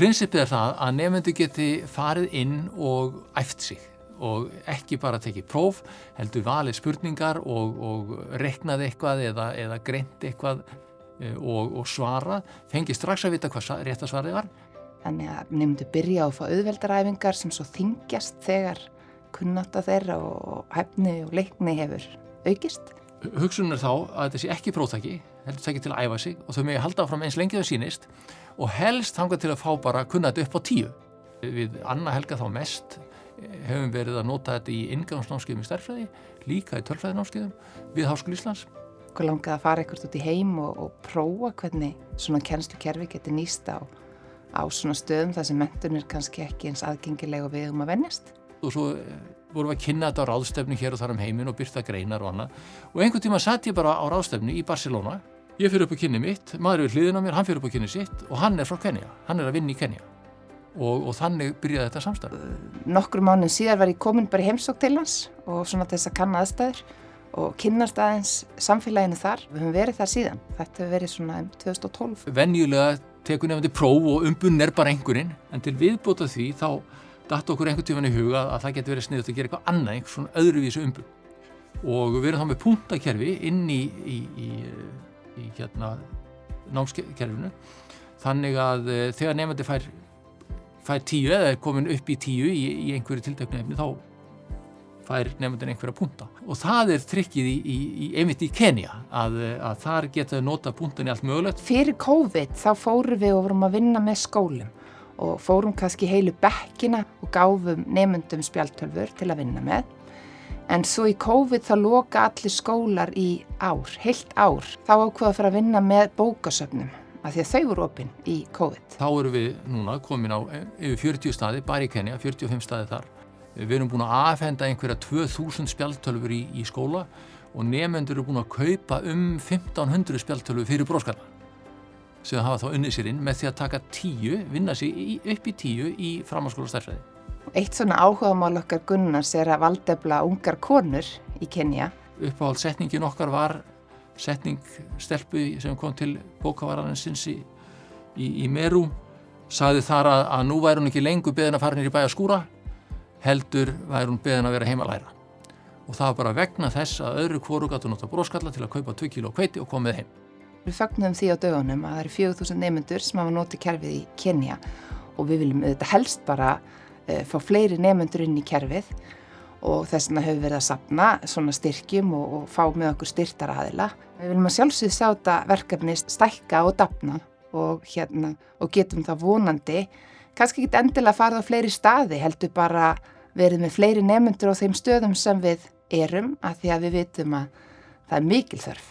Prinsippið það að nemendur geti farið inn og æft sig og ekki bara tekið próf, heldur valið spurningar og reiknað eitthvað eða greint eitthvað og svarað, fengið strax að vita hvað rétta svarið var. Þannig að nemendur byrja á að fá auðveldaræfingar sem svo þyngjast þegar kunnátta þeirra og hæfni og leikni hefur aukist. Hugsunin þá að þetta sé ekki próftaki, heldur taki til að æfa sig og þau megi halda áfram eins lengi þau sýnist og helst þangað til að fá bara kunna þetta upp á 10. Við Anna Helga þá mest hefum verið að nota þetta í inngangsnámskeiðum í stærðfræði, líka í tölfræðinámskeiðum við Háskóla Íslands. Okkur langaði að fara eitthvað út í heim og prófa hvernig svona kennslukerfi getur nýst á svona stöðum þar sem menntun kannski ekki eins aðgengileg og við að venjast. Og svo vorum við að kynna þetta á ráðstefnu hér og þar heiminn og birta greinar og annað. Og einhvern tíma satt ég bara á ráðstefnu í Barcelona. Ég fyrir upp á kynni mitt, maður við hliðina á mér, hann fyrir upp á kynni sitt og hann frá Kenía. Hann að vinna í Kenía. Og þannig byrjaði þetta samstarf. Nokkrum mánuðum síðar var ég komin bara í heimsókn til hans og svona til þess að kanna aðstæður og kynnast aðeins samfélaginu þar. Við höfum verið þar síðan. Þetta hefur verið svona 2012. Venjulega tekur nefndi próf og umbunn bara einhverjinn, en til viðbóta því þá datt okkur einhvern tímann í huga að það geti verið sniðugt að gera eitthvað annað, einhvers svona öðruvísu umbun. Og við erum þá með punktakerfi inn í námskerfinu, þannig að þegar nemandi fær 10 eða komin upp í 10 í einhverju tilteknu efni, þá fær nemandinn einhverja punta. Og það trikkið einmitt í Kenía, að þar geta nota puntan í allt mögulegt. Fyrir COVID þá fórum við og vorum að vinna með skólum og fórum kannski heilu bekkina og gáfum nemendum spjaldtölvur til að vinna með. En svo í COVID þá loka allir skólar í heilt ár. Þá ákveða að fara að vinna með bókasöfnum, af því að þau voru opin í COVID. Þá erum við núna komin á yfir 40 staði, bara í Kenía, 45 staði þar. Við erum búin að afhenda einhverja 2000 spjaldtölvur í skóla og nemendur eru búin að kaupa 1500 spjaldtölvur fyrir broskarla, sem hafa þá unnið sér inn með því að taka 10, vinna sig upp í 10 í framhaldsskóla stærðfræði. Eitt svona áhugamál okkar Gunnars að valdefla ungar konur í Kenía. Uppáhaldssetningin okkar var setning stelpu sem kom til bókavarðarins í Meru, sagði þar að nú væri hún ekki lengur beðin að fara niður í bæ að skúra, heldur væri hún beðin að vera heima að læra. Og það var bara vegna þess að öðru hvoru gátu nota broskalla til að kaupa 2 kíló hveiti og koma með heim. Við fögnum því á dögunum að það eru 4000 nemendur sem hafa notið kerfið í Kenía og við viljum auðvitað helst bara fá fleiri nemendur inn í kerfið og þess vegna höfum verið að safna svona styrkjum og fá með okkur styrktaraðila. Við viljum að sjálfsögðu sjá þetta verkefni stækka og dafna og getum það vonandi kannski ekki endilega farið á fleiri staði, heldur bara verið með fleiri nemendur á þeim stöðum sem við erum, af því að við vitum að það er mikil þörf.